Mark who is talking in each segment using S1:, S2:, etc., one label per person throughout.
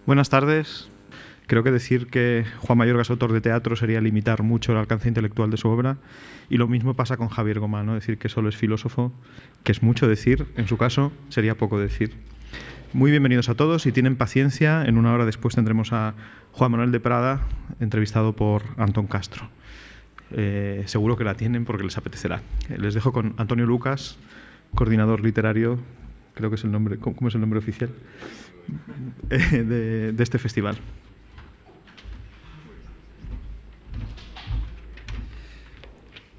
S1: Buenas tardes. Creo que decir que Juan Mayorga es autor de teatro sería limitar mucho el alcance intelectual de su obra, y lo mismo pasa con Javier Gomá, ¿no? Decir que solo es filósofo, que es mucho decir, en su caso sería poco decir. Muy bienvenidos a todos. Si tienen paciencia, en una hora después tendremos a Juan Manuel de Prada, entrevistado por Antón Castro. Seguro que la tienen porque les apetecerá. Les dejo con Antonio Lucas, coordinador literario, creo que es el nombre, ¿cómo es el nombre oficial? De este festival.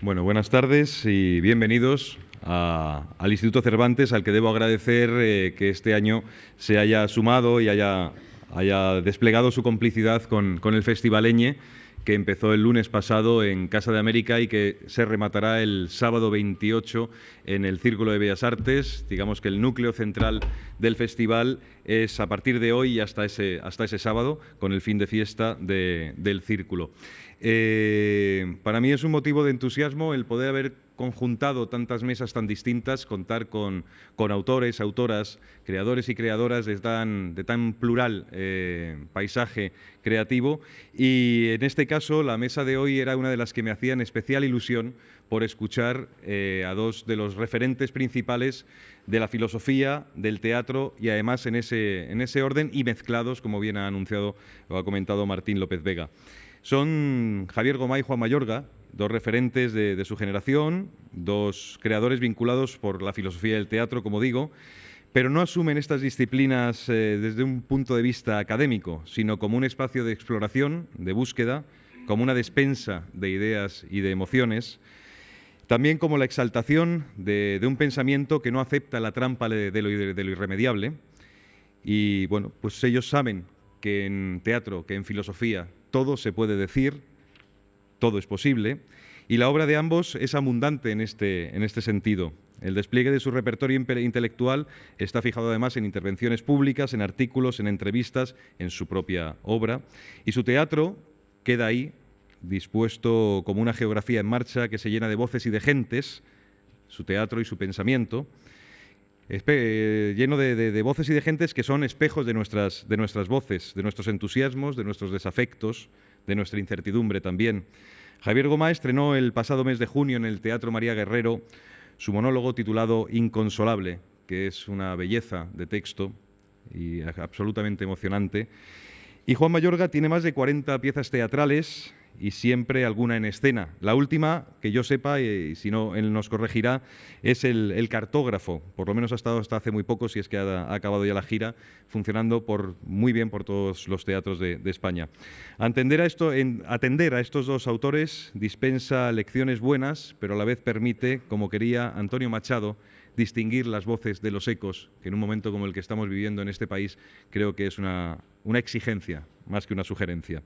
S2: Bueno, buenas tardes y bienvenidos al Instituto Cervantes, al que debo agradecer que este año se haya sumado y haya desplegado su complicidad con el Festivaleñe, que empezó el lunes pasado en Casa de América y que se rematará el sábado 28 en el Círculo de Bellas Artes. Digamos que el núcleo central del festival es a partir de hoy y hasta ese sábado, con el fin de fiesta del Círculo. Para mí es un motivo de entusiasmo el poder haber conjuntado tantas mesas tan distintas, contar con autores, autoras, creadores y creadoras de tan plural paisaje creativo. Y en este caso la mesa de hoy era una de las que me hacían especial ilusión por escuchar a dos de los referentes principales de la filosofía, del teatro y además en ese orden y mezclados, como bien ha anunciado o ha comentado Martín López Vega. Son Javier Gomá y Juan Mayorga, dos referentes de su generación, dos creadores vinculados por la filosofía del teatro, como digo, pero no asumen estas disciplinas desde un punto de vista académico, sino como un espacio de exploración, de búsqueda, como una despensa de ideas y de emociones, también como la exaltación de un pensamiento que no acepta la trampa de lo irremediable. Y bueno, pues ellos saben que en teatro, que en filosofía, todo se puede decir, todo es posible, y la obra de ambos es abundante en este sentido. El despliegue de su repertorio intelectual está fijado además en intervenciones públicas, en artículos, en entrevistas, en su propia obra, y su teatro queda ahí, dispuesto como una geografía en marcha que se llena de voces y de gentes, su teatro y su pensamiento, lleno de voces y de gentes que son espejos de nuestras voces, de nuestros entusiasmos, de nuestros desafectos, de nuestra incertidumbre también. Javier Gomá estrenó el pasado mes de junio en el Teatro María Guerrero su monólogo titulado Inconsolable, que es una belleza de texto y absolutamente emocionante. Y Juan Mayorga tiene más de 40 piezas teatrales y siempre alguna en escena. La última, que yo sepa, y si no él nos corregirá, es el Cartógrafo. Por lo menos ha estado hasta hace muy poco, si es que ha acabado ya la gira, funcionando muy bien por todos los teatros de España. Atender a estos dos autores dispensa lecciones buenas, pero a la vez permite, como quería Antonio Machado, distinguir las voces de los ecos, que en un momento como el que estamos viviendo en este país creo que es una exigencia más que una sugerencia.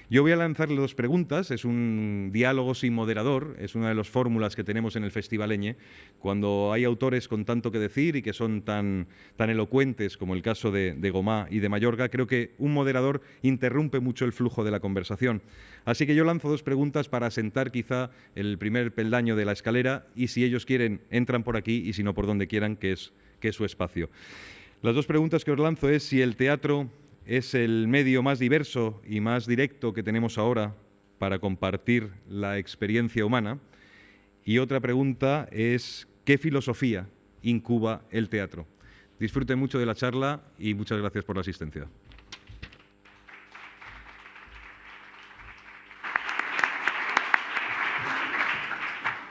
S2: Yo voy a lanzarle dos preguntas, es un diálogo sin moderador, es una de las fórmulas que tenemos en el Festivaleñe, cuando hay autores con tanto que decir y que son tan elocuentes como el caso de Gomá y de Mayorga, creo que un moderador interrumpe mucho el flujo de la conversación. Así que yo lanzo dos preguntas para asentar quizá el primer peldaño de la escalera y si ellos quieren entran por aquí y si no por donde quieran, que es su espacio. Las dos preguntas que os lanzo es si el teatro es el medio más diverso y más directo que tenemos ahora para compartir la experiencia humana. Y otra pregunta es, ¿qué filosofía incuba el teatro? Disfruten mucho de la charla y muchas gracias por la asistencia.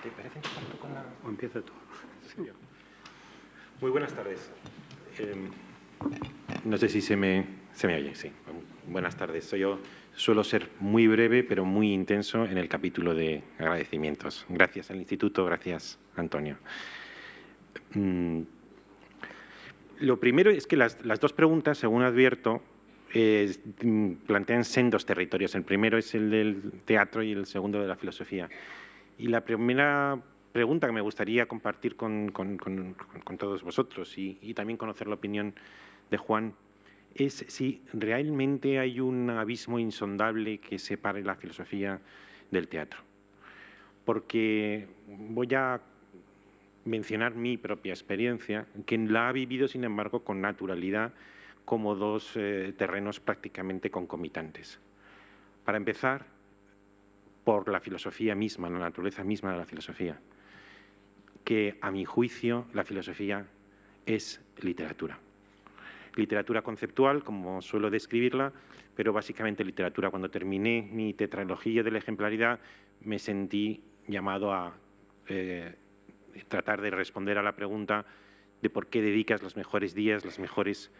S3: ¿Te parece que parto con la...? ¿O empieza tú? Sí. Muy buenas tardes. No sé si se me oye, sí. Buenas tardes. Yo suelo ser muy breve, pero muy intenso en el capítulo de agradecimientos. Gracias al Instituto, gracias, Antonio. Lo primero es que las dos preguntas, según advierto, plantean sendos territorios. El primero es el del teatro y el segundo de la filosofía. Y la primera pregunta que me gustaría compartir con todos vosotros y también conocer la opinión de Juan es si realmente hay un abismo insondable que separe la filosofía del teatro. Porque voy a mencionar mi propia experiencia, que la ha vivido, sin embargo, con naturalidad, como dos terrenos prácticamente concomitantes. Para empezar, por la filosofía misma, la naturaleza misma de la filosofía, que a mi juicio la filosofía es literatura. Literatura conceptual, como suelo describirla, pero básicamente literatura. Cuando terminé mi tetralogía de la ejemplaridad, me sentí llamado a tratar de responder a la pregunta de por qué dedicas los mejores días, los mejores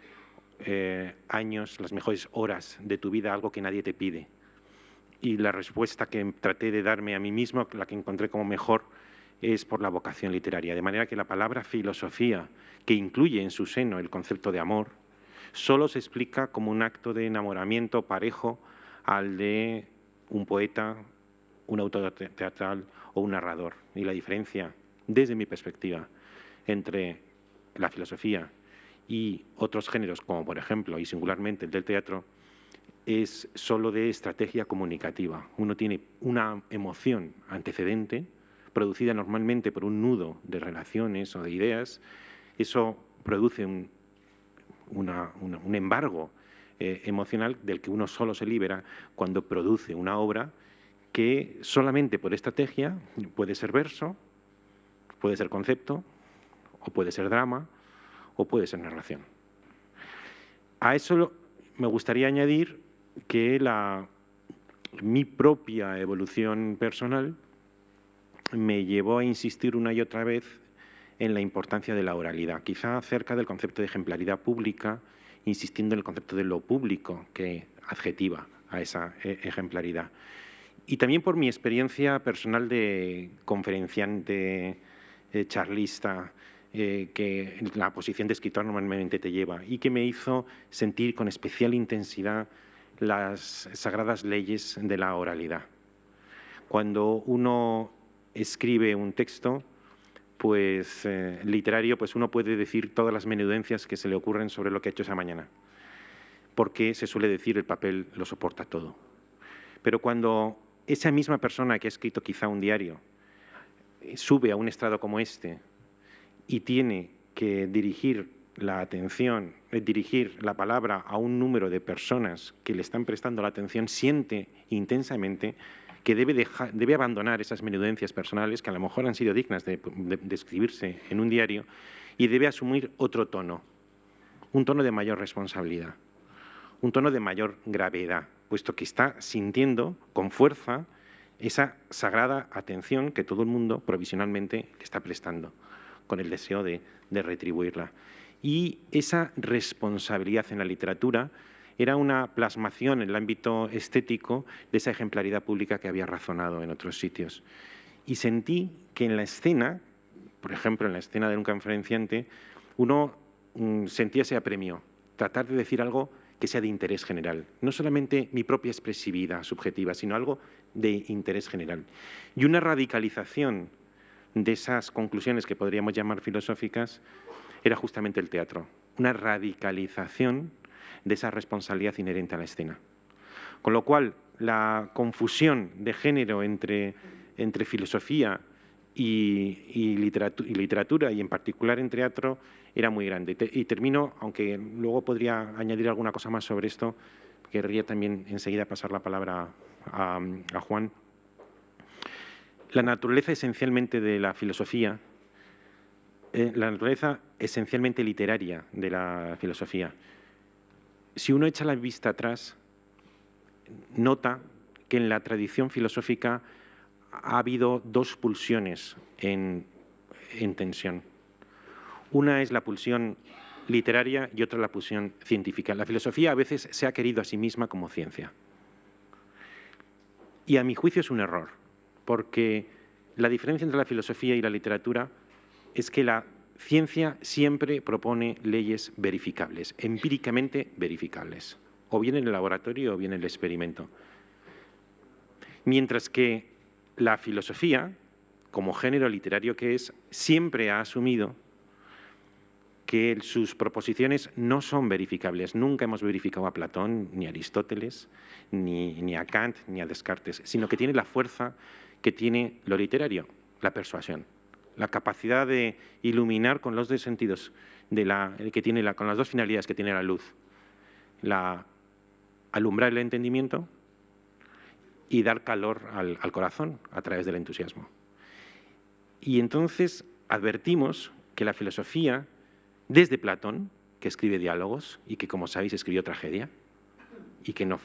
S3: años, las mejores horas de tu vida a algo que nadie te pide. Y la respuesta que traté de darme a mí mismo, la que encontré como mejor, es por la vocación literaria. De manera que la palabra filosofía, que incluye en su seno el concepto de amor, solo se explica como un acto de enamoramiento parejo al de un poeta, un autor teatral o un narrador. Y la diferencia, desde mi perspectiva, entre la filosofía y otros géneros, como por ejemplo, y singularmente el del teatro, es solo de estrategia comunicativa. Uno tiene una emoción antecedente, producida normalmente por un nudo de relaciones o de ideas. Eso produce un embargo emocional del que uno solo se libera cuando produce una obra que solamente por estrategia puede ser verso, puede ser concepto, o puede ser drama, o puede ser narración. A eso me gustaría añadir que mi propia evolución personal me llevó a insistir una y otra vez en la importancia de la oralidad, quizá acerca del concepto de ejemplaridad pública, insistiendo en el concepto de lo público que adjetiva a esa ejemplaridad. Y también por mi experiencia personal de conferenciante, charlista, que la posición de escritor normalmente te lleva y que me hizo sentir con especial intensidad las sagradas leyes de la oralidad. Cuando uno escribe un texto, pues literario, pues uno puede decir todas las menudencias que se le ocurren sobre lo que ha hecho esa mañana, porque se suele decir el papel lo soporta todo. Pero cuando esa misma persona que ha escrito quizá un diario sube a un estrado como este y tiene que dirigir la atención, dirigir la palabra a un número de personas que le están prestando la atención, siente intensamente que debe abandonar esas menudencias personales que a lo mejor han sido dignas de escribirse en un diario y debe asumir otro tono, un tono de mayor responsabilidad, un tono de mayor gravedad, puesto que está sintiendo con fuerza esa sagrada atención que todo el mundo provisionalmente le está prestando, con el deseo de retribuirla. Y esa responsabilidad en la literatura era una plasmación en el ámbito estético de esa ejemplaridad pública que había razonado en otros sitios. Y sentí que en la escena, por ejemplo, en la escena de un conferenciante, uno sentía ese apremio, tratar de decir algo que sea de interés general. No solamente mi propia expresividad subjetiva, sino algo de interés general. Y una radicalización de esas conclusiones que podríamos llamar filosóficas era justamente el teatro. Una radicalización de esa responsabilidad inherente a la escena. Con lo cual, la confusión de género entre filosofía y literatura, y en particular en teatro, era muy grande. Y termino, aunque luego podría añadir alguna cosa más sobre esto, querría también enseguida pasar la palabra a Juan. La naturaleza esencialmente de la filosofía, la naturaleza esencialmente literaria de la filosofía, si uno echa la vista atrás, nota que en la tradición filosófica ha habido dos pulsiones en tensión. Una es la pulsión literaria y otra la pulsión científica. La filosofía a veces se ha querido a sí misma como ciencia. Y a mi juicio es un error, porque la diferencia entre la filosofía y la literatura es que la ciencia siempre propone leyes verificables, empíricamente verificables, o bien en el laboratorio o bien en el experimento. Mientras que la filosofía, como género literario que es, siempre ha asumido que sus proposiciones no son verificables. Nunca hemos verificado a Platón, ni a Aristóteles, ni a Kant, ni a Descartes, sino que tiene la fuerza que tiene lo literario, la persuasión, la capacidad de iluminar con los dos sentidos, con las dos finalidades que tiene la luz, alumbrar el entendimiento y dar calor al corazón a través del entusiasmo. Y entonces advertimos que la filosofía, desde Platón, que escribe diálogos y que, como sabéis, escribió tragedia, y que no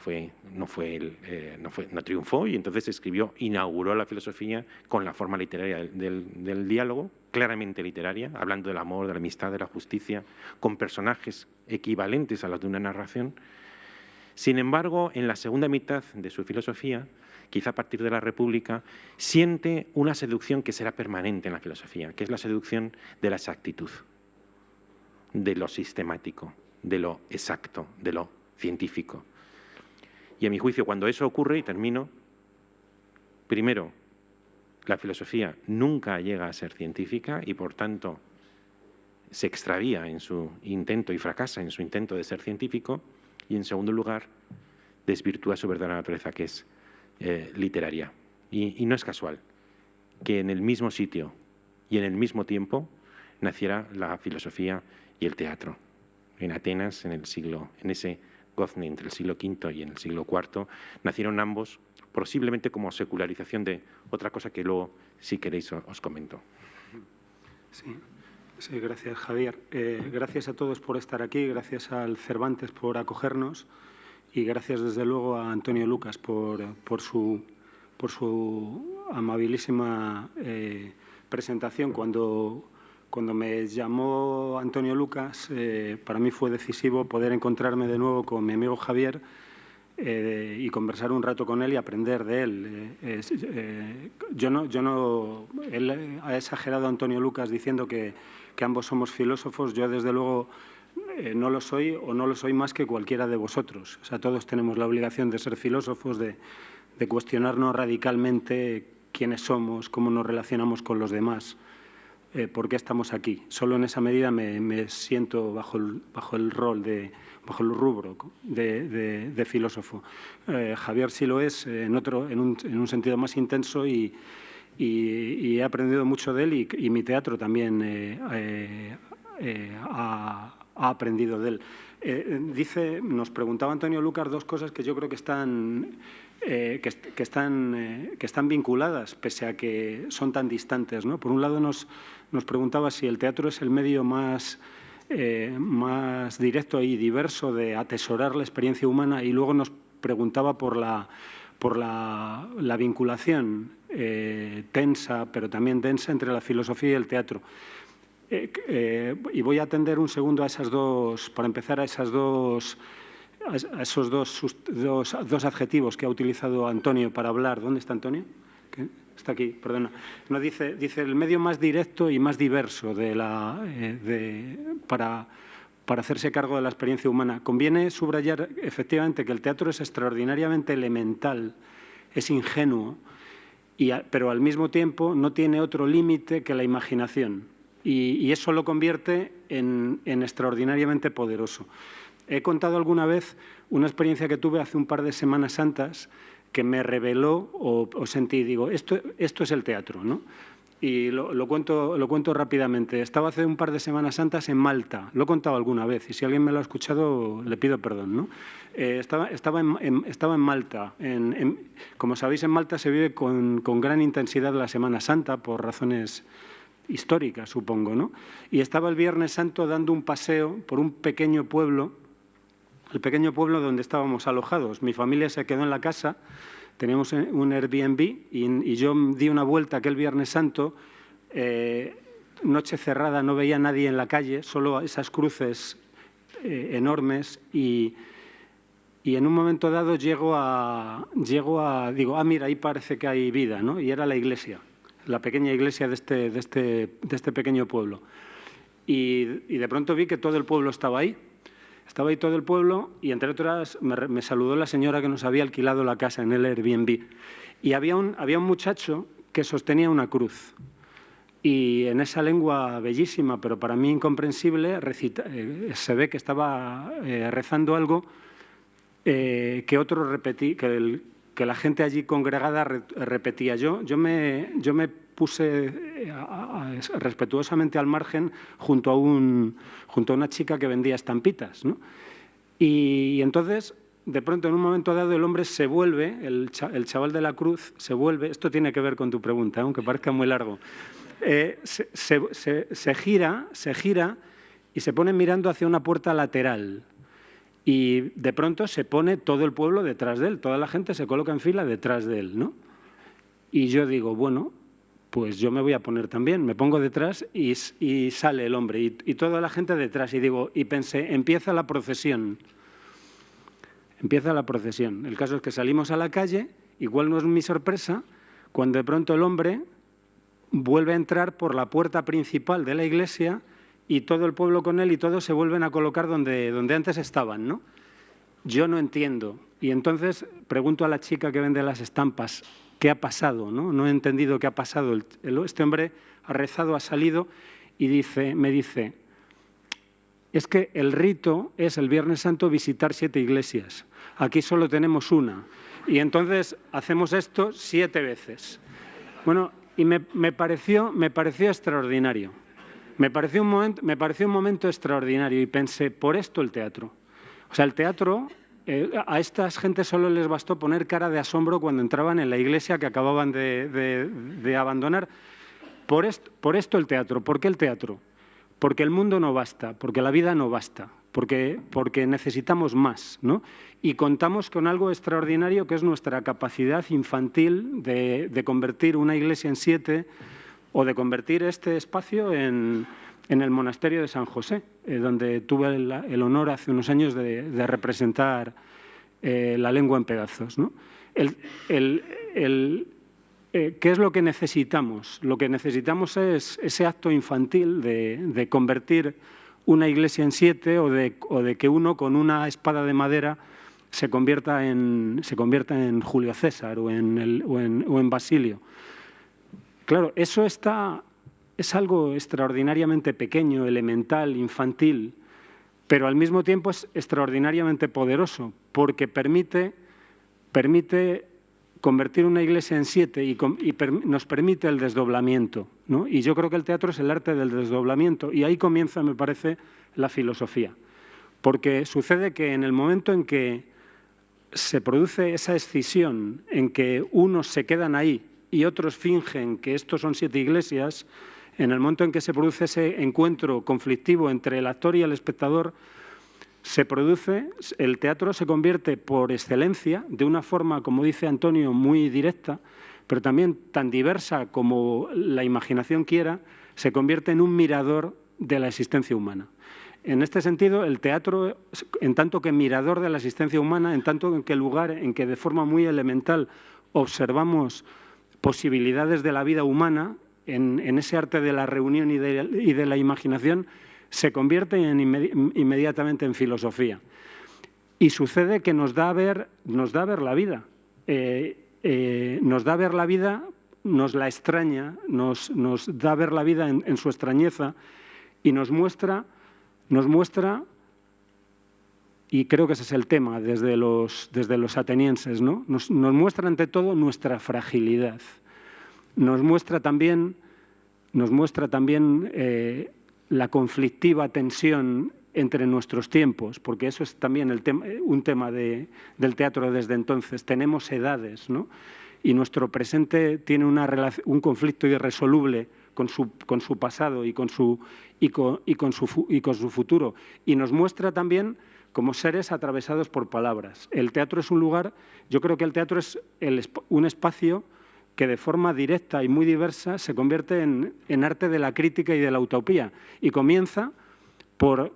S3: triunfó, y entonces inauguró la filosofía con la forma literaria del diálogo, claramente literaria, hablando del amor, de la amistad, de la justicia, con personajes equivalentes a los de una narración. Sin embargo, en la segunda mitad de su filosofía, quizá a partir de la República, siente una seducción que será permanente en la filosofía, que es la seducción de la exactitud, de lo sistemático, de lo exacto, de lo científico. Y a mi juicio, cuando eso ocurre, y termino, primero, la filosofía nunca llega a ser científica y, por tanto, se extravía en su intento y fracasa en su intento de ser científico. Y, en segundo lugar, desvirtúa su verdadera naturaleza, que es literaria. Y no es casual que en el mismo sitio y en el mismo tiempo naciera la filosofía y el teatro. En Atenas, en ese gozne entre el siglo V y en el siglo IV, nacieron ambos, posiblemente como secularización de otra cosa que luego, si queréis, os comento.
S4: Sí, gracias, Javier. Gracias a todos por estar aquí, gracias al Cervantes por acogernos y gracias, desde luego, a Antonio Lucas por su amabilísima presentación. Cuando me llamó Antonio Lucas, para mí fue decisivo poder encontrarme de nuevo con mi amigo Javier y conversar un rato con él y aprender de él. Él ha exagerado, Antonio Lucas, diciendo que ambos somos filósofos. Yo, desde luego, no lo soy, o no lo soy más que cualquiera de vosotros. O sea, todos tenemos la obligación de ser filósofos, de cuestionarnos radicalmente quiénes somos, cómo nos relacionamos con los demás. ¿Por qué estamos aquí? Solo en esa medida me siento bajo el rubro de filósofo. Javier sí lo es, en un sentido más intenso, y he aprendido mucho de él, y mi teatro también ha aprendido de él. Nos preguntaba Antonio Lucas dos cosas que yo creo que están vinculadas, pese a que son tan distantes, ¿no? Por un lado, nos preguntaba si el teatro es el medio más directo y diverso de atesorar la experiencia humana, y luego nos preguntaba por la vinculación tensa, pero también densa, entre la filosofía y el teatro. Y voy a atender un segundo a esas dos, para empezar, a esos dos adjetivos que ha utilizado Antonio para hablar. ¿Dónde está Antonio? ¿Qué? Está aquí, perdona. No, dice el medio más directo y más diverso para hacerse cargo de la experiencia humana. Conviene subrayar, efectivamente, que el teatro es extraordinariamente elemental, es ingenuo, pero al mismo tiempo no tiene otro límite que la imaginación. Y eso lo convierte en extraordinariamente poderoso. He contado alguna vez una experiencia que tuve hace un par de Semanas Santas que me reveló o sentí, digo, esto es el teatro, ¿no? Y lo cuento rápidamente. Estaba hace un par de Semanas Santas en Malta. Lo he contado alguna vez, y si alguien me lo ha escuchado, le pido perdón, ¿no? Estaba en Malta. Como sabéis, en Malta se vive con gran intensidad la Semana Santa, por razones históricas, supongo, ¿no? Y estaba el Viernes Santo dando un paseo por un pequeño pueblo, el pequeño pueblo donde estábamos alojados. Mi familia se quedó en la casa, teníamos un Airbnb, y yo di una vuelta aquel Viernes Santo, noche cerrada, no veía a nadie en la calle, solo esas cruces enormes, y en un momento dado digo, mira, ahí parece que hay vida, ¿no? Y era la iglesia, la pequeña iglesia de este pequeño pueblo. Y de pronto vi que todo el pueblo estaba ahí. Estaba ahí todo el pueblo, y entre otras me saludó la señora que nos había alquilado la casa en el Airbnb. Y había un muchacho que sostenía una cruz. Y en esa lengua bellísima, pero para mí incomprensible, se ve que estaba rezando algo que otro repetí, que la gente allí congregada repetía. Yo me puse respetuosamente al margen junto a una chica que vendía estampitas, ¿no? Y entonces, de pronto, en un momento dado, el hombre se vuelve, el chaval de la cruz se vuelve, esto tiene que ver con tu pregunta, aunque parezca muy largo, se gira y se pone mirando hacia una puerta lateral. Y de pronto se pone todo el pueblo detrás de él, toda la gente se coloca en fila detrás de él, ¿no? Y yo digo, bueno, pues yo me voy a poner también, me pongo detrás y sale el hombre y toda la gente detrás. Y pensé, empieza la procesión. Empieza la procesión. El caso es que salimos a la calle, igual no es mi sorpresa, cuando de pronto el hombre vuelve a entrar por la puerta principal de la iglesia y todo el pueblo con él y todos se vuelven a colocar donde antes estaban, ¿no? Yo no entiendo. Y entonces pregunto a la chica que vende las estampas, ¿qué ha pasado? No he entendido qué ha pasado. Este hombre ha rezado, ha salido y me dice, es que el rito es el Viernes Santo visitar 7 iglesias. Aquí solo tenemos una. Y entonces hacemos esto 7 veces. Bueno, y me pareció extraordinario. Me pareció un momento extraordinario y pensé, por esto el teatro. O sea, el teatro, a estas gentes solo les bastó poner cara de asombro cuando entraban en la iglesia que acababan de abandonar. Por esto el teatro. ¿Por qué el teatro? Porque el mundo no basta, porque la vida no basta, porque necesitamos más, ¿no? Y contamos con algo extraordinario que es nuestra capacidad infantil de convertir una iglesia en 7 o de convertir este espacio en el monasterio de San José, donde tuve el honor hace unos años de representar la lengua en pedazos, ¿no? ¿Qué es lo que necesitamos? Lo que necesitamos es ese acto infantil de convertir una iglesia en 7 o de que uno con una espada de madera se convierta en Julio César o en Basilio. Claro, eso es algo extraordinariamente pequeño, elemental, infantil, pero al mismo tiempo es extraordinariamente poderoso porque permite convertir una iglesia en 7 y nos permite el desdoblamiento, ¿no? Y yo creo que el teatro es el arte del desdoblamiento y ahí comienza, me parece, la filosofía. Porque sucede que en el momento en que se produce esa escisión, en que unos se quedan ahí y otros fingen que estos son 7 iglesias, en el momento en que se produce ese encuentro conflictivo entre el actor y el espectador, el teatro se convierte por excelencia, de una forma, como dice Antonio, muy directa, pero también tan diversa como la imaginación quiera, se convierte en un mirador de la existencia humana. En este sentido, el teatro, en tanto que mirador de la existencia humana, en tanto que lugar en que de forma muy elemental observamos posibilidades de la vida humana, en ese arte de la reunión y de la imaginación, se convierte inmediatamente en filosofía. Y sucede que nos da a ver la vida. Nos da a ver la vida, nos la extraña, nos da a ver la vida en su extrañeza y nos muestra, y creo que ese es el tema desde los atenienses, ¿no? Nos muestra ante todo nuestra fragilidad. Nos muestra también la conflictiva tensión entre nuestros tiempos, porque eso es también un tema del teatro desde entonces. Tenemos edades, ¿no? Y nuestro presente tiene un conflicto irresoluble con su pasado y con su futuro. Y nos muestra también como seres atravesados por palabras. El teatro es un lugar, yo creo que el teatro es un espacio que de forma directa y muy diversa se convierte en arte de la crítica y de la utopía. Y comienza por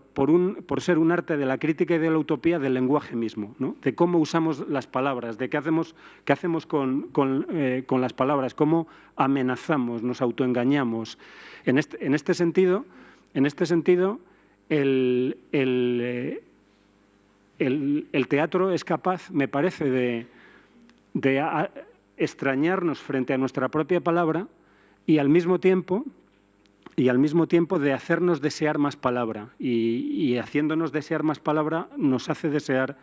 S4: ser un arte de la crítica y de la utopía del lenguaje mismo, ¿no? De cómo usamos las palabras, de qué hacemos con las palabras, cómo amenazamos, nos autoengañamos. En este sentido, el teatro es capaz, me parece, de extrañarnos frente a nuestra propia palabra y al mismo tiempo de hacernos desear más palabra y haciéndonos desear más palabra nos hace desear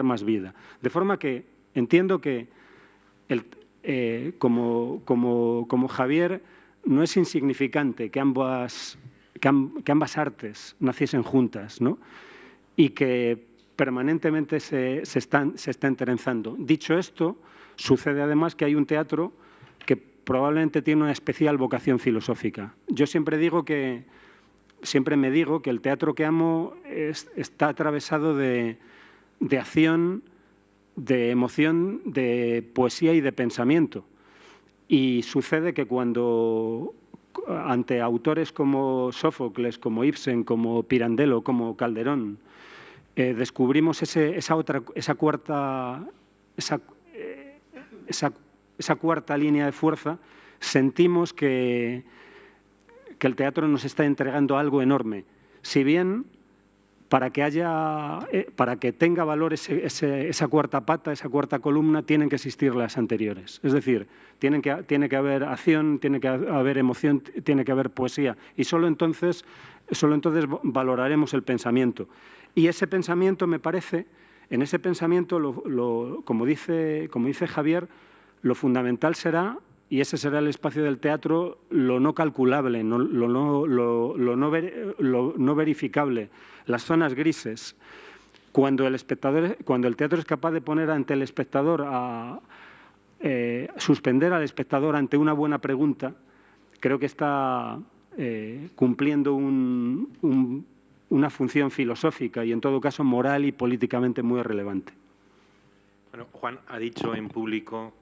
S4: más vida. De forma que entiendo que como Javier no es insignificante que ambas artes naciesen juntas, ¿no? y que permanentemente se está enterezando. Dicho esto, sucede además que hay un teatro que probablemente tiene una especial vocación filosófica. Yo siempre me digo que el teatro que amo está atravesado de acción, de emoción, de poesía y de pensamiento. Y sucede que cuando ante autores como Sófocles, como Ibsen, como Pirandello, como Calderón, descubrimos esa cuarta línea de fuerza, sentimos que el teatro nos está entregando algo enorme. Si bien para que tenga valor esa cuarta pata, esa cuarta columna, tienen que existir las anteriores. Es decir, tiene que haber acción, tiene que haber emoción, tiene que haber poesía. Y solo entonces valoraremos el pensamiento. Y ese pensamiento, me parece, en ese pensamiento, como dice Javier, lo fundamental será, y ese será el espacio del teatro, lo no calculable, lo no verificable, las zonas grises. Cuando el teatro es capaz de poner ante el espectador, suspender al espectador ante una buena pregunta, creo que está cumpliendo una función filosófica y, en todo caso, moral y políticamente muy relevante.
S3: Bueno, Juan ha dicho en público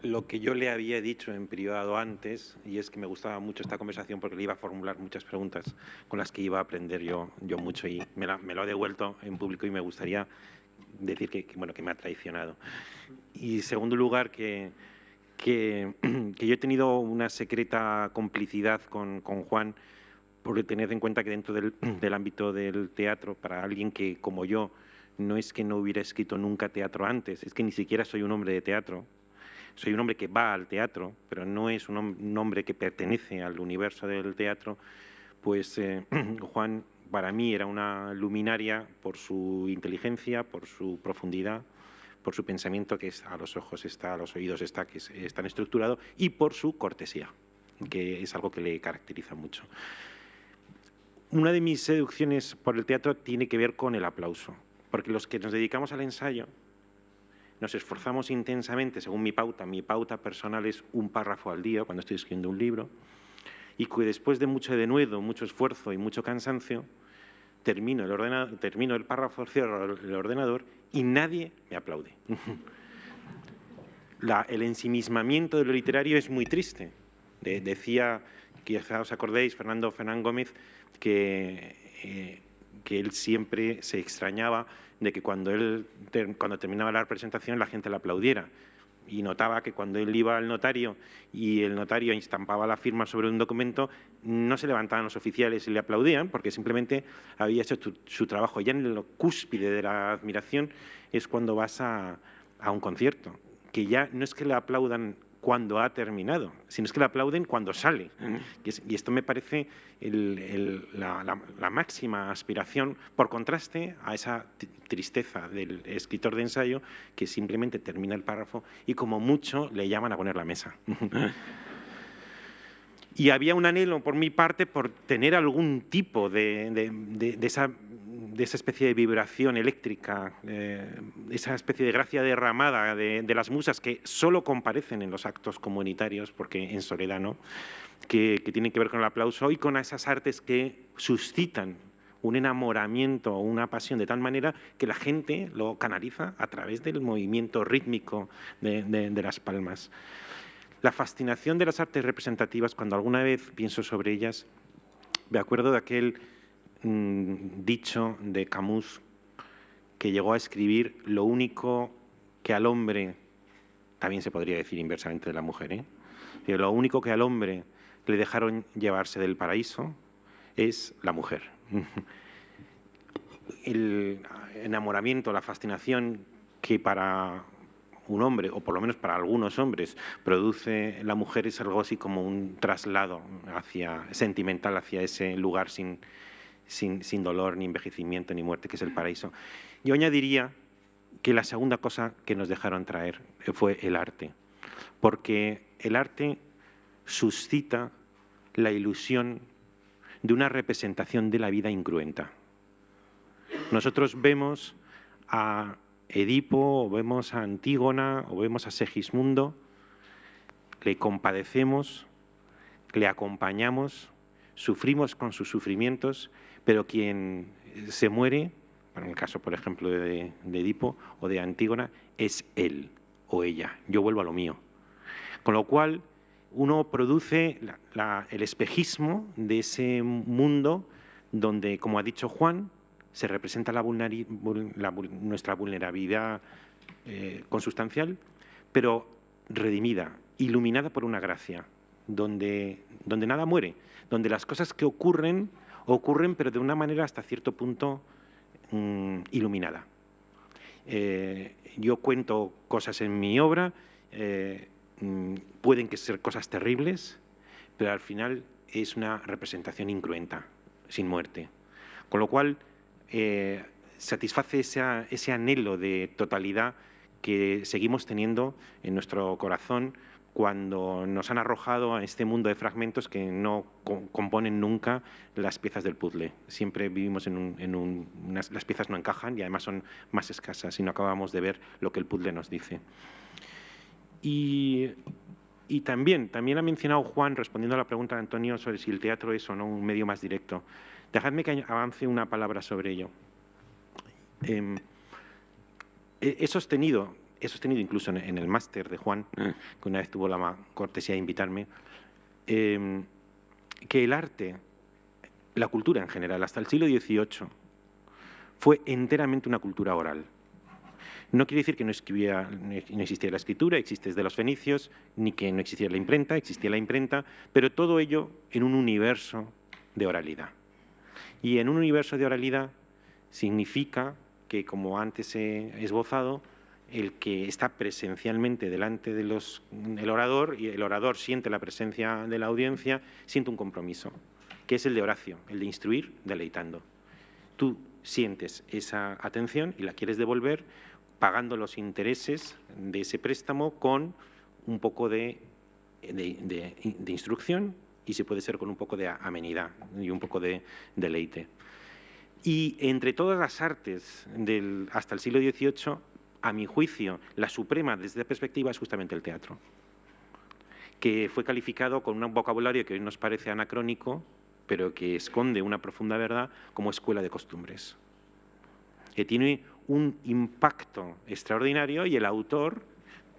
S3: lo que yo le había dicho en privado antes, y es que me gustaba mucho esta conversación porque le iba a formular muchas preguntas con las que iba a aprender yo mucho, y me lo ha devuelto en público, y me gustaría decir que me ha traicionado. Y en segundo lugar, que yo he tenido una secreta complicidad con Juan, porque tened en cuenta que dentro del ámbito del teatro, para alguien que, como yo, no es que no hubiera escrito nunca teatro antes, es que ni siquiera soy un hombre de teatro. Soy un hombre que va al teatro, pero no es un hombre que pertenece al universo del teatro. Pues Juan, para mí, era una luminaria por su inteligencia, por su profundidad, por su pensamiento, que a los ojos está, a los oídos está, que es tan estructurado, y por su cortesía, que es algo que le caracteriza mucho. Una de mis seducciones por el teatro tiene que ver con el aplauso, porque los que nos dedicamos al ensayo nos esforzamos intensamente según mi pauta personal es un párrafo al día cuando estoy escribiendo un libro, y que después de mucho denuedo, mucho esfuerzo y mucho cansancio, termino el párrafo, cierro el ordenador y nadie me aplaude. El ensimismamiento de lo literario es muy triste. Decía, quizá os acordéis, Fernando Gómez, que él siempre se extrañaba de que cuando terminaba la presentación la gente le aplaudiera, y notaba que cuando él iba al notario y el notario estampaba la firma sobre un documento, no se levantaban los oficiales y le aplaudían, porque simplemente había hecho su trabajo. Ya en lo cúspide de la admiración es cuando vas a un concierto, que ya no es que le aplaudan cuando ha terminado, sino es que le aplauden cuando sale. Y esto me parece la máxima aspiración, por contraste a esa tristeza del escritor de ensayo que simplemente termina el párrafo y como mucho le llaman a poner la mesa. Y había un anhelo por mi parte por tener algún tipo de esa especie de vibración eléctrica, esa especie de gracia derramada de las musas que solo comparecen en los actos comunitarios, porque en soledad no, que tienen que ver con el aplauso y con esas artes que suscitan un enamoramiento o una pasión de tal manera que la gente lo canaliza a través del movimiento rítmico de las palmas. La fascinación de las artes representativas, cuando alguna vez pienso sobre ellas, me acuerdo de aquel dicho de Camus que llegó a escribir: lo único que al hombre, también se podría decir inversamente de la mujer, lo único que al hombre le dejaron llevarse del paraíso es la mujer. El enamoramiento, la fascinación que para un hombre, o por lo menos para algunos hombres, produce la mujer es algo así como un traslado sentimental hacia ese lugar sin dolor, ni envejecimiento, ni muerte, que es el paraíso. Yo añadiría que la segunda cosa que nos dejaron traer fue el arte, porque el arte suscita la ilusión de una representación de la vida incruenta. Nosotros vemos a Edipo, o vemos a Antígona, o vemos a Segismundo, le compadecemos, le acompañamos, sufrimos con sus sufrimientos, pero quien se muere, en el caso, por ejemplo, de Edipo o de Antígona, es él o ella. Yo vuelvo a lo mío. Con lo cual, uno produce el espejismo de ese mundo donde, como ha dicho Juan, se representa nuestra vulnerabilidad consustancial, pero redimida, iluminada por una gracia, donde nada muere, donde las cosas que ocurren, pero de una manera hasta cierto punto iluminada. Yo cuento cosas en mi obra, pueden ser cosas terribles, pero al final es una representación incruenta, sin muerte. Con lo cual, satisface ese anhelo de totalidad que seguimos teniendo en nuestro corazón cuando nos han arrojado a este mundo de fragmentos que no componen nunca las piezas del puzzle. Siempre vivimos las piezas no encajan y además son más escasas y no acabamos de ver lo que el puzzle nos dice. Y también ha mencionado Juan, respondiendo a la pregunta de Antonio sobre si el teatro es o no un medio más directo. Dejadme que avance una palabra sobre ello. He sostenido incluso en el máster de Juan, que una vez tuvo la cortesía de invitarme, que el arte, la cultura en general, hasta el siglo XVIII, fue enteramente una cultura oral. No quiere decir que no existiera la escritura, existe desde los fenicios, ni que no existiera la imprenta, existía la imprenta, pero todo ello en un universo de oralidad. Y en un universo de oralidad significa que, como antes he esbozado, el que está presencialmente delante del orador, y el orador siente la presencia de la audiencia, siente un compromiso, que es el de Horacio, el de instruir deleitando. Tú sientes esa atención y la quieres devolver pagando los intereses de ese préstamo con un poco de instrucción y, si puede ser, con un poco de amenidad y un poco de deleite. Y entre todas las artes hasta el siglo XVIII, a mi juicio, la suprema desde la perspectiva es justamente el teatro, que fue calificado con un vocabulario que hoy nos parece anacrónico, pero que esconde una profunda verdad, como escuela de costumbres, que tiene un impacto extraordinario y el autor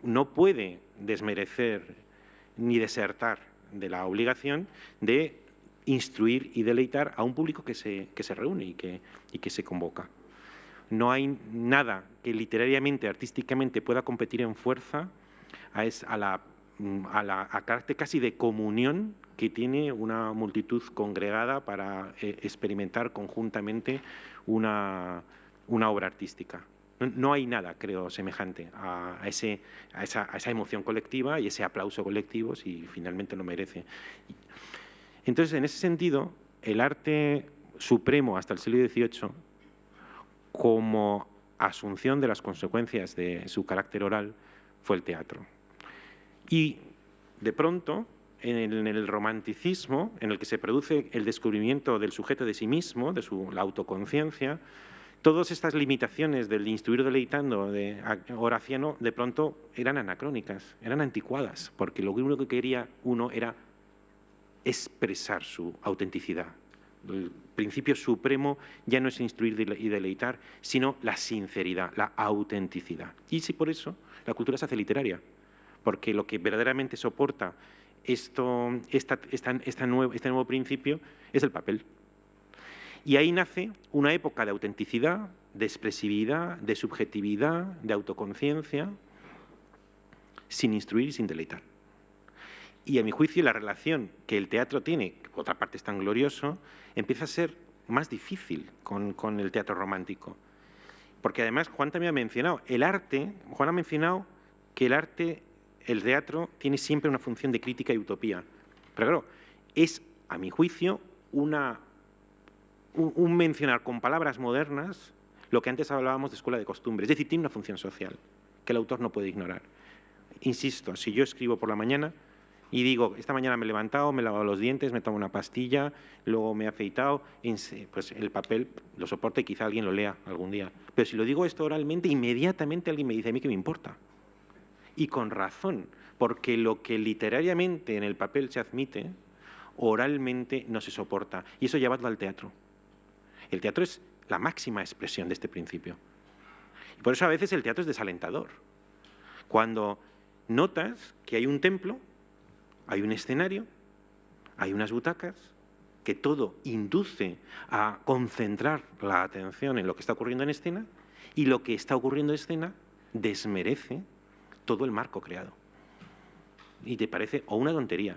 S3: no puede desmerecer ni desertar de la obligación de instruir y deleitar a un público que se reúne y que se convoca. No hay nada que literariamente, artísticamente pueda competir en fuerza a carácter casi de comunión que tiene una multitud congregada para experimentar conjuntamente una obra artística. No hay nada, creo, semejante a esa emoción colectiva y ese aplauso colectivo, si finalmente lo merece. Entonces, en ese sentido, el arte supremo hasta el siglo XVIII, como asunción de las consecuencias de su carácter oral, fue el teatro. Y, de pronto, en el romanticismo, en el que se produce el descubrimiento del sujeto de sí mismo, de la autoconciencia, todas estas limitaciones del instruir deleitando de Horaciano, de pronto eran anacrónicas, eran anticuadas, porque lo único que quería uno era expresar su autenticidad. El principio supremo ya no es instruir y deleitar, sino la sinceridad, la autenticidad. Y sí, por eso la cultura se hace literaria, porque lo que verdaderamente soporta este nuevo principio es el papel. Y ahí nace una época de autenticidad, de expresividad, de subjetividad, de autoconciencia, sin instruir y sin deleitar. Y a mi juicio la relación que el teatro tiene, que por otra parte es tan glorioso, empieza a ser más difícil con el teatro romántico. Porque además Juan también ha mencionado, Juan ha mencionado que el teatro tiene siempre una función de crítica y utopía. Pero claro, es, a mi juicio, un mencionar con palabras modernas lo que antes hablábamos de escuela de costumbres. Es decir, tiene una función social que el autor no puede ignorar. Insisto, si yo escribo por la mañana, y digo, esta mañana me he levantado, me he lavado los dientes, me he tomado una pastilla, luego me he afeitado, pues el papel lo soporta y quizá alguien lo lea algún día. Pero si lo digo esto oralmente, inmediatamente alguien me dice, ¿a mí qué me importa? Y con razón, porque lo que literariamente en el papel se admite, oralmente no se soporta. Y eso llevadlo al teatro. El teatro es la máxima expresión de este principio. Y por eso a veces el teatro es desalentador. Cuando notas que hay un templo, hay un escenario, hay unas butacas, que todo induce a concentrar la atención en lo que está ocurriendo en escena, y lo que está ocurriendo en escena desmerece todo el marco creado. Y te parece o una tontería,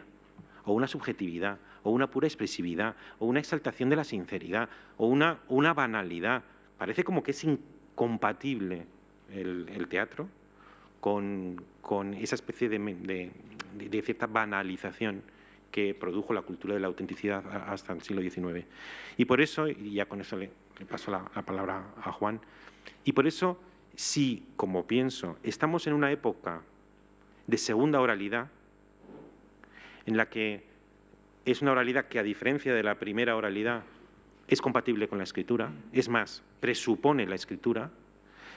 S3: o una subjetividad, o una pura expresividad, o una exaltación de la sinceridad, o una banalidad. Parece como que es incompatible el teatro con esa especie de cierta banalización que produjo la cultura de la autenticidad hasta el siglo XIX. Y por eso, y ya con eso le paso la palabra a Juan, y por eso, si, como pienso, estamos en una época de segunda oralidad, en la que es una oralidad que, a diferencia de la primera oralidad, es compatible con la escritura, es más, presupone la escritura,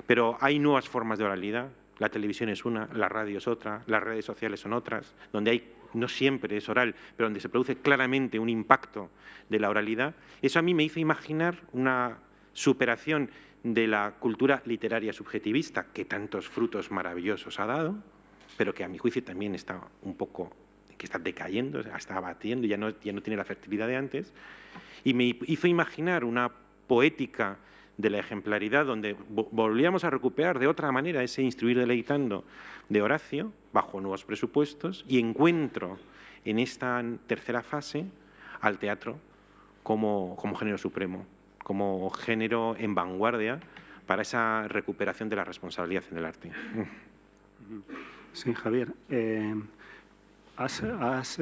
S3: pero hay nuevas formas de oralidad. La televisión es una, la radio es otra, las redes sociales son otras, donde no siempre es oral, pero donde se produce claramente un impacto de la oralidad. Eso a mí me hizo imaginar una superación de la cultura literaria subjetivista, que tantos frutos maravillosos ha dado, pero que a mi juicio también está un poco, que está decayendo, está abatiendo, ya no tiene la fertilidad de antes, y me hizo imaginar una poética de la ejemplaridad donde volvíamos a recuperar de otra manera ese instruir deleitando de Horacio, bajo nuevos presupuestos, y encuentro en esta tercera fase al teatro como género supremo, como género en vanguardia para esa recuperación de la responsabilidad en el arte.
S4: Sí, Javier. Has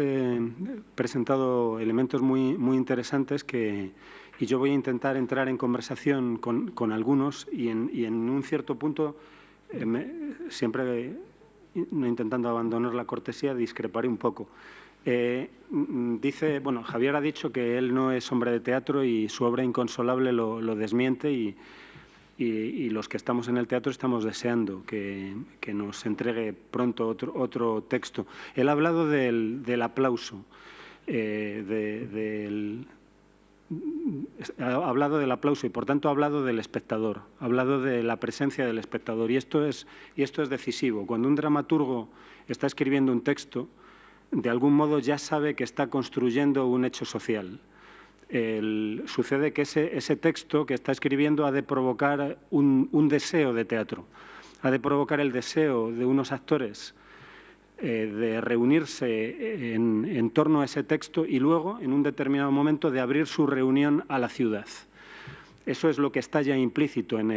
S4: presentado elementos muy interesantes y yo voy a intentar entrar en conversación con algunos y en un cierto punto, siempre no intentando abandonar la cortesía, discreparé un poco. Javier ha dicho que él no es hombre de teatro y su obra Inconsolable lo desmiente y los que estamos en el teatro estamos deseando que nos entregue pronto otro texto. Él ha hablado del aplauso, ha hablado del aplauso y, por tanto, ha hablado del espectador, ha hablado de la presencia del espectador. Y esto es decisivo. Cuando un dramaturgo está escribiendo un texto, de algún modo ya sabe que está construyendo un hecho social. Sucede que ese texto que está escribiendo ha de provocar un deseo de teatro, ha de provocar el deseo de unos actores de reunirse en torno a ese texto y luego, en un determinado momento, de abrir su reunión a la ciudad. Eso es lo que está ya implícito en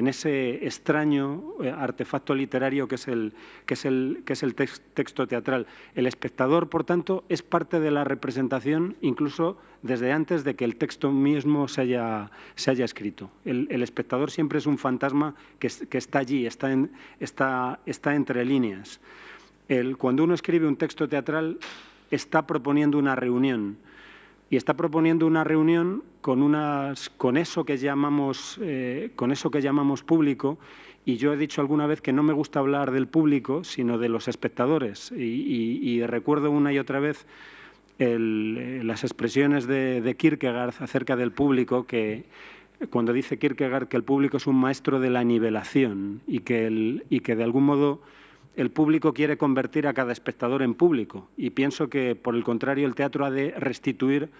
S4: ese extraño artefacto literario que es el texto teatral. El espectador, por tanto, es parte de la representación incluso desde antes de que el texto mismo se haya escrito. El espectador siempre es un fantasma que está allí, está entre líneas. Cuando uno escribe un texto teatral, está proponiendo una reunión. Y está proponiendo una reunión con eso que llamamos público, y yo he dicho alguna vez que no me gusta hablar del público, sino de los espectadores. Y recuerdo una y otra vez las expresiones de Kierkegaard acerca del público, que cuando dice Kierkegaard que el público es un maestro de la nivelación y que de algún modo el público quiere convertir a cada espectador en público, y pienso que, por el contrario, el teatro ha de restituir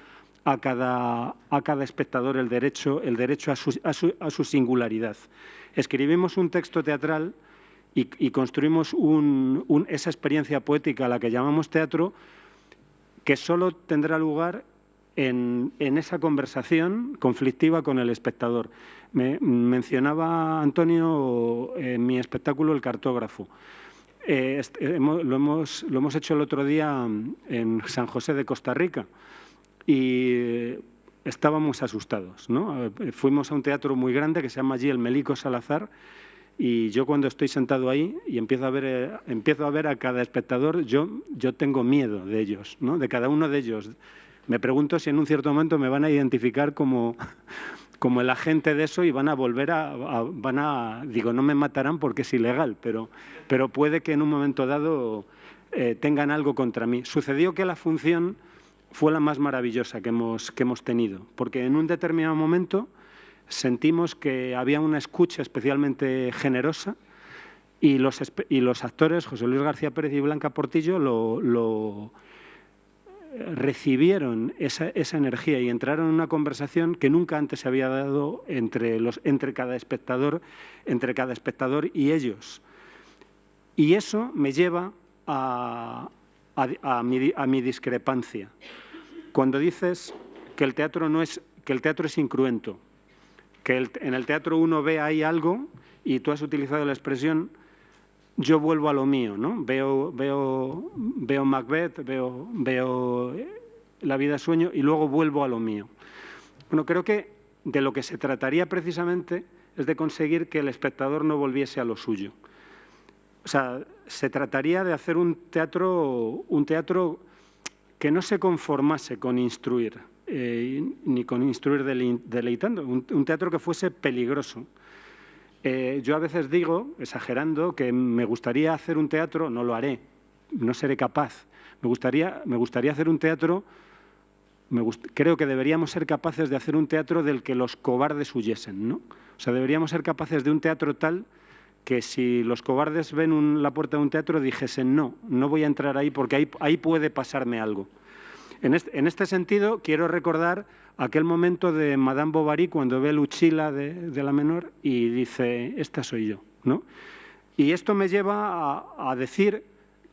S4: a cada espectador el derecho a su singularidad. Escribimos un texto teatral y construimos esa experiencia poética a la que llamamos teatro, que solo tendrá lugar en esa conversación conflictiva con el espectador. Mencionaba Antonio en mi espectáculo El cartógrafo. Lo hemos hecho el otro día en San José de Costa Rica y estábamos asustados, ¿no? Fuimos a un teatro muy grande que se llama allí el Melico Salazar Y yo cuando estoy sentado ahí y empiezo a ver a cada espectador, yo tengo miedo de ellos, ¿no? De cada uno de ellos. Me pregunto si en un cierto momento me van a identificar como el agente de eso y van a volver digo, no me matarán porque es ilegal, pero puede que en un momento dado tengan algo contra mí. Sucedió que la función fue la más maravillosa que hemos tenido, porque en un determinado momento sentimos que había una escucha especialmente generosa y los actores, José Luis García Pérez y Blanca Portillo, lo recibieron esa energía y entraron en una conversación que nunca antes se había dado entre cada espectador y ellos. Y eso me lleva a mi discrepancia. Cuando dices que el teatro es incruento, que en el teatro uno ve ahí algo y tú has utilizado la expresión yo vuelvo a lo mío, ¿no? Veo Macbeth, veo La vida sueño y luego vuelvo a lo mío. Bueno, creo que de lo que se trataría precisamente es de conseguir que el espectador no volviese a lo suyo. O sea, se trataría de hacer un teatro que no se conformase con instruir, ni con instruir deleitando, un teatro que fuese peligroso. Yo a veces digo, exagerando, que me gustaría hacer un teatro, no lo haré, no seré capaz. Me gustaría hacer un teatro, creo que deberíamos ser capaces de hacer un teatro del que los cobardes huyesen, ¿no? O sea, deberíamos ser capaces de un teatro tal que si los cobardes ven la puerta de un teatro dijesen no voy a entrar ahí porque ahí puede pasarme algo. En este sentido, quiero recordar aquel momento de Madame Bovary cuando ve Lucilla de la menor y dice, esta soy yo, ¿no? Y esto me lleva a decir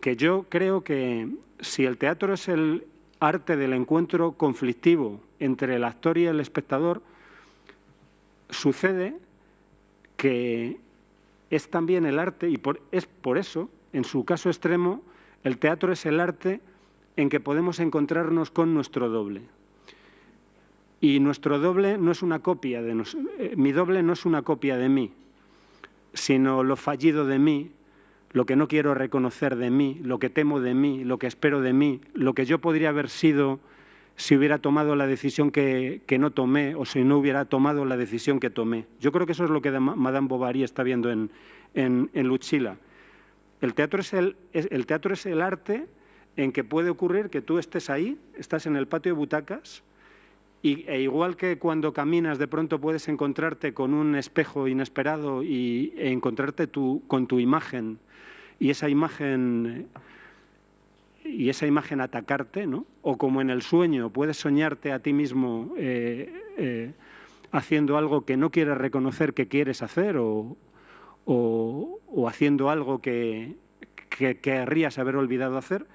S4: que yo creo que si el teatro es el arte del encuentro conflictivo entre el actor y el espectador, sucede que es también el arte, y es por eso, en su caso extremo, el teatro es el arte en que podemos encontrarnos con nuestro doble. Y nuestro doble no es una copia mi doble no es una copia de mí, sino lo fallido de mí, lo que no quiero reconocer de mí, lo que temo de mí, lo que espero de mí, lo que yo podría haber sido si hubiera tomado la decisión que no tomé o si no hubiera tomado la decisión que tomé. Yo creo que eso es lo que Madame Bovary está viendo en Lucilla. El teatro es el arte en que puede ocurrir que tú estés ahí, estás en el patio de butacas, e igual que cuando caminas de pronto puedes encontrarte con un espejo inesperado e encontrarte con tu imagen y esa imagen atacarte, ¿no? O como en el sueño puedes soñarte a ti mismo haciendo algo que no quieres reconocer que quieres hacer o haciendo algo que querrías haber olvidado hacer.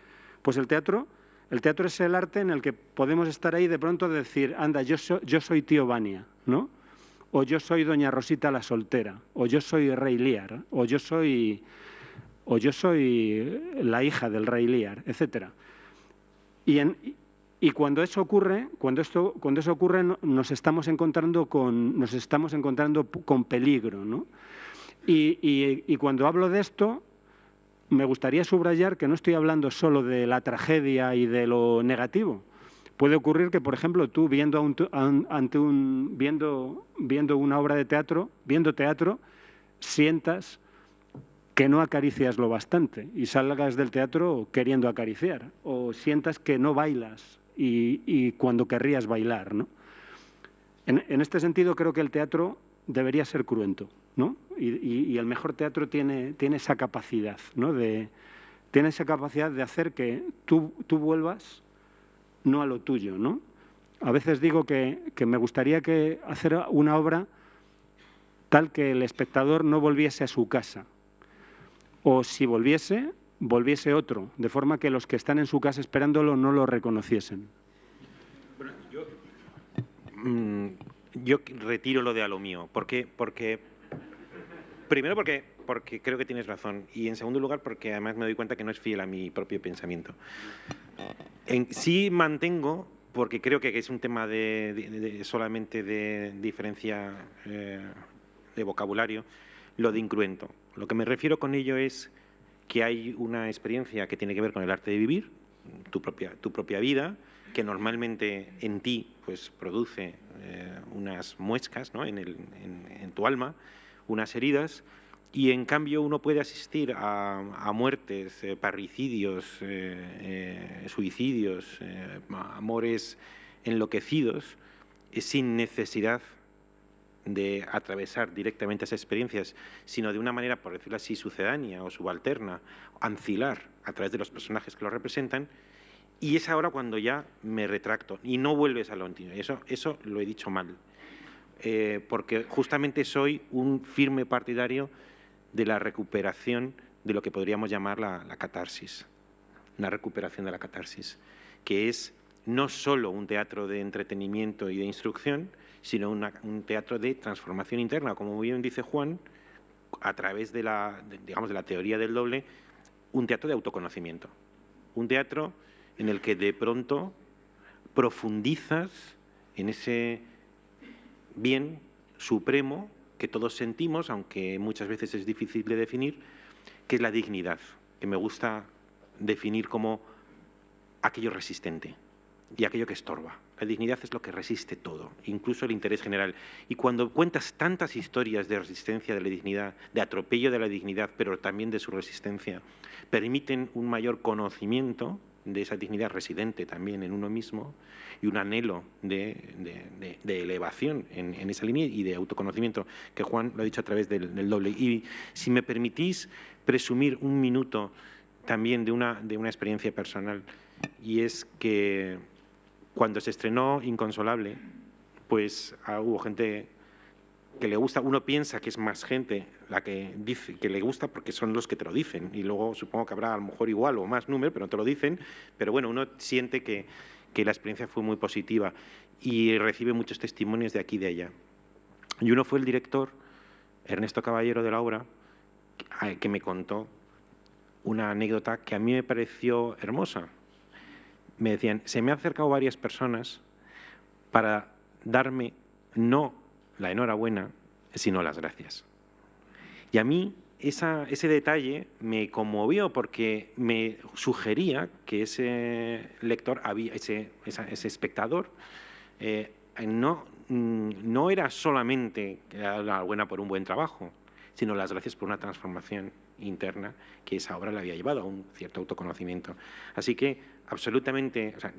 S4: Pues el teatro es el arte en el que podemos estar ahí de pronto decir, anda, yo soy tío Vania, ¿no? O yo soy doña Rosita la soltera, o yo soy Rey Lear, o yo soy la hija del Rey Lear, etcétera. Y cuando eso ocurre, nos estamos encontrando con peligro, ¿no? Y cuando hablo de esto, me gustaría subrayar que no estoy hablando solo de la tragedia y de lo negativo. Puede ocurrir que, por ejemplo, tú viendo una obra de teatro, viendo teatro, sientas que no acaricias lo bastante y salgas del teatro queriendo acariciar, o sientas que no bailas y cuando querrías bailar, ¿no? En este sentido creo que el teatro debería ser cruento, ¿no? Y el mejor teatro tiene esa capacidad, ¿no? Tiene esa capacidad de hacer que tú vuelvas no a lo tuyo, ¿no? A veces digo que me gustaría hacer una obra tal que el espectador no volviese a su casa, o si volviese otro, de forma que los que están en su casa esperándolo no lo reconociesen.
S3: Yo retiro lo de a lo mío. Primero porque creo que tienes razón y en segundo lugar porque además me doy cuenta que no es fiel a mi propio pensamiento. Sí mantengo, porque creo que es un tema solamente de diferencia de vocabulario, lo de incruento. Lo que me refiero con ello es que hay una experiencia que tiene que ver con el arte de vivir, tu propia vida, que normalmente en ti pues, produce unas muescas, ¿no? en tu alma, unas heridas, y en cambio uno puede asistir a muertes, parricidios, suicidios, amores enloquecidos, sin necesidad de atravesar directamente esas experiencias, sino de una manera, por decirlo así, sucedánea o subalterna, ancilar a través de los personajes que lo representan. Y es ahora cuando ya me retracto y no vuelves a lo antiguo. Eso lo he dicho mal, porque justamente soy un firme partidario de la recuperación de lo que podríamos llamar la catarsis, una recuperación de la catarsis, que es no solo un teatro de entretenimiento y de instrucción, sino un teatro de transformación interna, como bien dice Juan, a través de la teoría del doble, un teatro de autoconocimiento, un teatro en el que de pronto profundizas en ese bien supremo que todos sentimos, aunque muchas veces es difícil de definir, que es la dignidad, que me gusta definir como aquello resistente y aquello que estorba. La dignidad es lo que resiste todo, incluso el interés general. Y cuando cuentas tantas historias de resistencia de la dignidad, de atropello de la dignidad, pero también de su resistencia, permiten un mayor conocimiento de esa dignidad residente también en uno mismo y un anhelo de elevación en esa línea y de autoconocimiento, que Juan lo ha dicho a través del doble. Y si me permitís presumir un minuto también de una experiencia personal, y es que cuando se estrenó Inconsolable, pues hubo gente que le gusta, uno piensa que es más gente la que dice que le gusta porque son los que te lo dicen, y luego supongo que habrá a lo mejor igual o más número, pero no te lo dicen, pero bueno, uno siente que la experiencia fue muy positiva y recibe muchos testimonios de aquí y de allá. Y uno fue el director, Ernesto Caballero, de la obra, que me contó una anécdota que a mí me pareció hermosa. Me decían, se me han acercado varias personas para darme no la enhorabuena, sino las gracias. Y a mí ese detalle me conmovió porque me sugería que ese lector, ese espectador, no era solamente la enhorabuena por un buen trabajo, sino las gracias por una transformación interna que esa obra le había llevado a un cierto autoconocimiento. Así que absolutamente, o sea,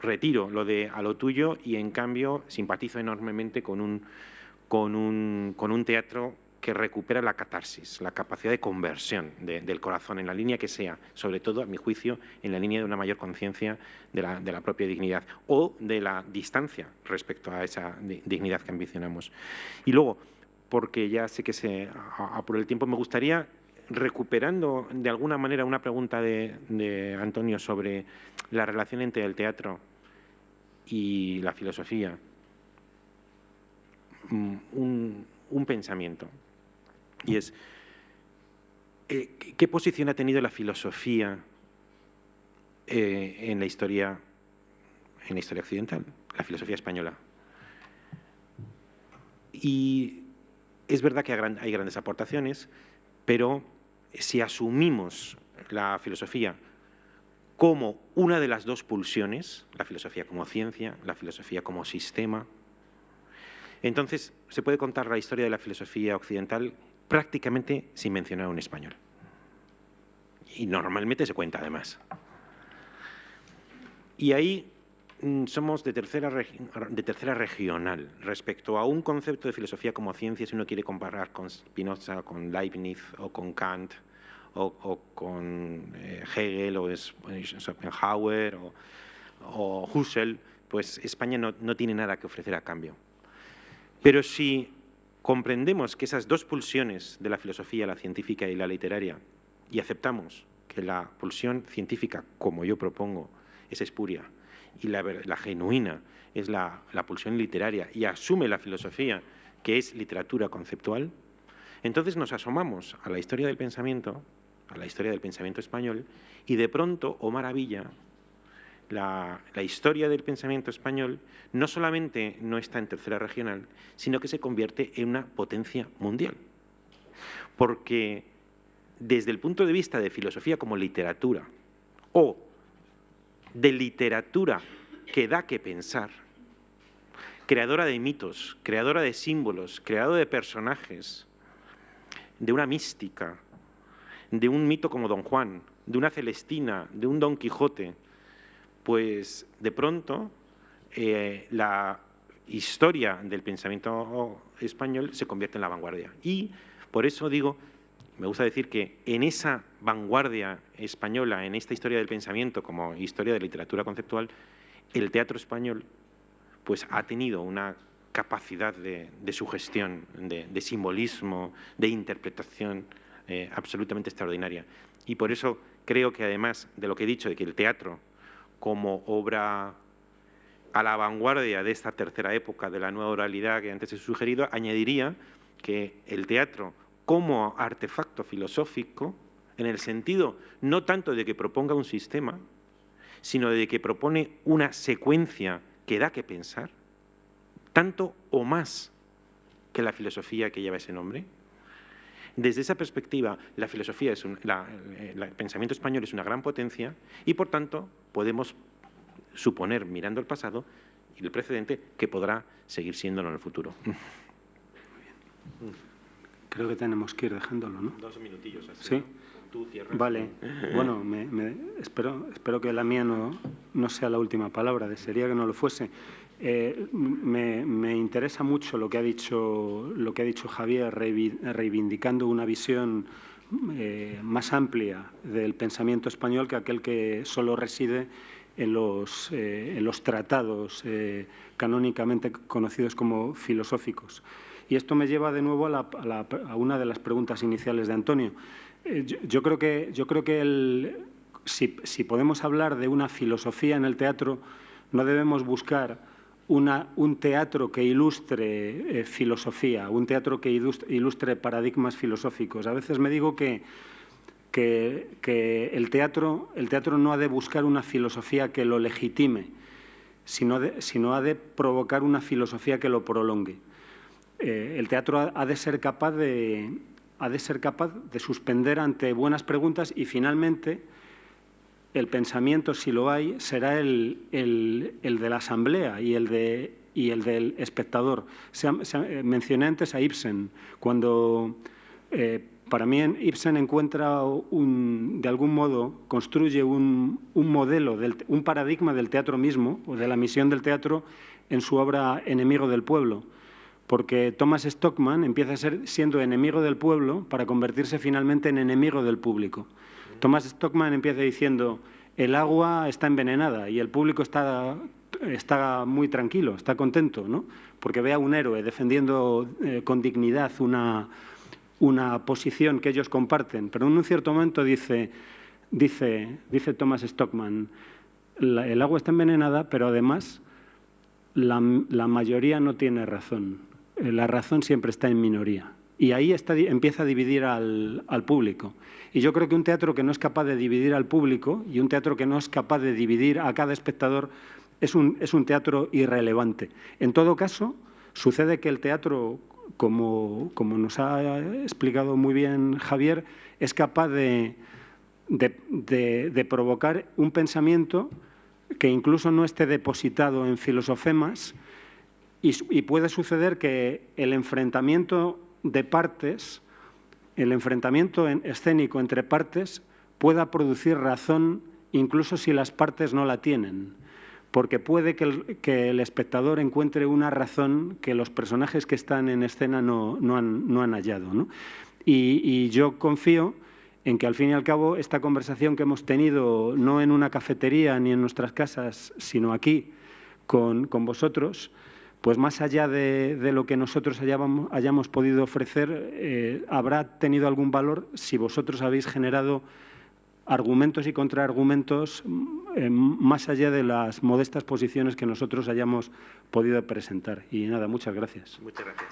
S3: retiro lo de a lo tuyo y en cambio simpatizo enormemente con un teatro que recupera la catarsis, la capacidad de conversión del corazón en la línea que sea, sobre todo, a mi juicio, en la línea de una mayor conciencia de la propia dignidad o de la distancia respecto a esa dignidad que ambicionamos. Y luego, porque ya sé que por el tiempo, me gustaría, recuperando de alguna manera una pregunta de Antonio sobre la relación entre el teatro y la filosofía, un pensamiento, y es ¿qué posición ha tenido la filosofía en la historia occidental, la filosofía española? Y es verdad que hay grandes aportaciones, pero si asumimos la filosofía como una de las dos pulsiones, la filosofía como ciencia, la filosofía como sistema, entonces se puede contar la historia de la filosofía occidental prácticamente sin mencionar un español. Y normalmente se cuenta además. Y ahí somos de tercera regional respecto a un concepto de filosofía como ciencia, si uno quiere comparar con Spinoza, con Leibniz o con Kant o con Hegel o Schopenhauer o Husserl, pues España no tiene nada que ofrecer a cambio. Pero si comprendemos que esas dos pulsiones de la filosofía, la científica y la literaria, y aceptamos que la pulsión científica, como yo propongo, es espuria, y la genuina es la pulsión literaria, y asume la filosofía, que es literatura conceptual, entonces nos asomamos a la historia del pensamiento español, y de pronto, oh maravilla, la historia del pensamiento español no solamente no está en tercera regional, sino que se convierte en una potencia mundial. porque desde el punto de vista de filosofía como literatura, o de literatura que da que pensar, creadora de mitos, creadora de símbolos, creadora de personajes, de una mística, de un mito como Don Juan, de una Celestina, de un Don Quijote, pues de pronto la historia del pensamiento español se convierte en la vanguardia. Y por eso digo, me gusta decir que en esa vanguardia española, en esta historia del pensamiento como historia de literatura conceptual, el teatro español pues ha tenido una capacidad de sugestión, de simbolismo, de interpretación absolutamente extraordinaria. Y por eso creo que además de lo que he dicho, de que el teatro como obra a la vanguardia de esta tercera época de la nueva oralidad que antes he sugerido, añadiría que el teatro como artefacto filosófico, en el sentido no tanto de que proponga un sistema, sino de que propone una secuencia que da que pensar, tanto o más que la filosofía que lleva ese nombre. Desde esa perspectiva, la filosofía el pensamiento español es una gran potencia y, por tanto, podemos suponer, mirando el pasado y el precedente, que podrá seguir siéndolo en el futuro.
S4: Creo que tenemos que ir dejándolo, ¿no?
S3: 2 minutillos así.
S4: ¿Sí?
S3: ¿No? Tú cierras.
S4: Vale. Bueno, espero que la mía no sea la última palabra. Desearía que no lo fuese. Me interesa mucho lo que ha dicho Javier, reivindicando una visión más amplia del pensamiento español que aquel que solo reside en los tratados canónicamente conocidos como filosóficos. Y esto me lleva de nuevo a una de las preguntas iniciales de Antonio. Yo creo que si podemos hablar de una filosofía en el teatro, no debemos buscar un teatro que ilustre filosofía, un teatro que ilustre paradigmas filosóficos. A veces me digo que el teatro no ha de buscar una filosofía que lo legitime, sino ha de provocar una filosofía que lo prolongue. El teatro ha de ser capaz de suspender ante buenas preguntas y, finalmente, el pensamiento, si lo hay, será el de la asamblea y el del espectador. Mencioné antes a Ibsen, cuando para mí Ibsen encuentra de algún modo, construye un modelo, un paradigma del teatro mismo, o de la misión del teatro, en su obra Enemigo del pueblo. Porque Thomas Stockman empieza siendo enemigo del pueblo para convertirse finalmente en enemigo del público. Thomas Stockman empieza diciendo: el agua está envenenada, y el público está muy tranquilo, está contento, ¿no? Porque ve a un héroe defendiendo con dignidad una posición que ellos comparten. Pero en un cierto momento dice Thomas Stockman: el agua está envenenada, pero además la mayoría no tiene razón. La razón siempre está en minoría. Y ahí empieza a dividir al público. Y yo creo que un teatro que no es capaz de dividir al público y un teatro que no es capaz de dividir a cada espectador es un teatro irrelevante. En todo caso, sucede que el teatro, como nos ha explicado muy bien Javier, es capaz de provocar un pensamiento que incluso no esté depositado en filosofemas, y puede suceder que el enfrentamiento de partes, el enfrentamiento escénico entre partes, pueda producir razón incluso si las partes no la tienen, porque puede que el espectador encuentre una razón que los personajes que están en escena no han hallado, ¿no? Y yo confío en que, al fin y al cabo, esta conversación que hemos tenido, no en una cafetería ni en nuestras casas, sino aquí con vosotros, pues más allá de lo que nosotros hayamos podido ofrecer, habrá tenido algún valor si vosotros habéis generado argumentos y contraargumentos más allá de las modestas posiciones que nosotros hayamos podido presentar. Y nada, muchas gracias.
S3: Muchas gracias.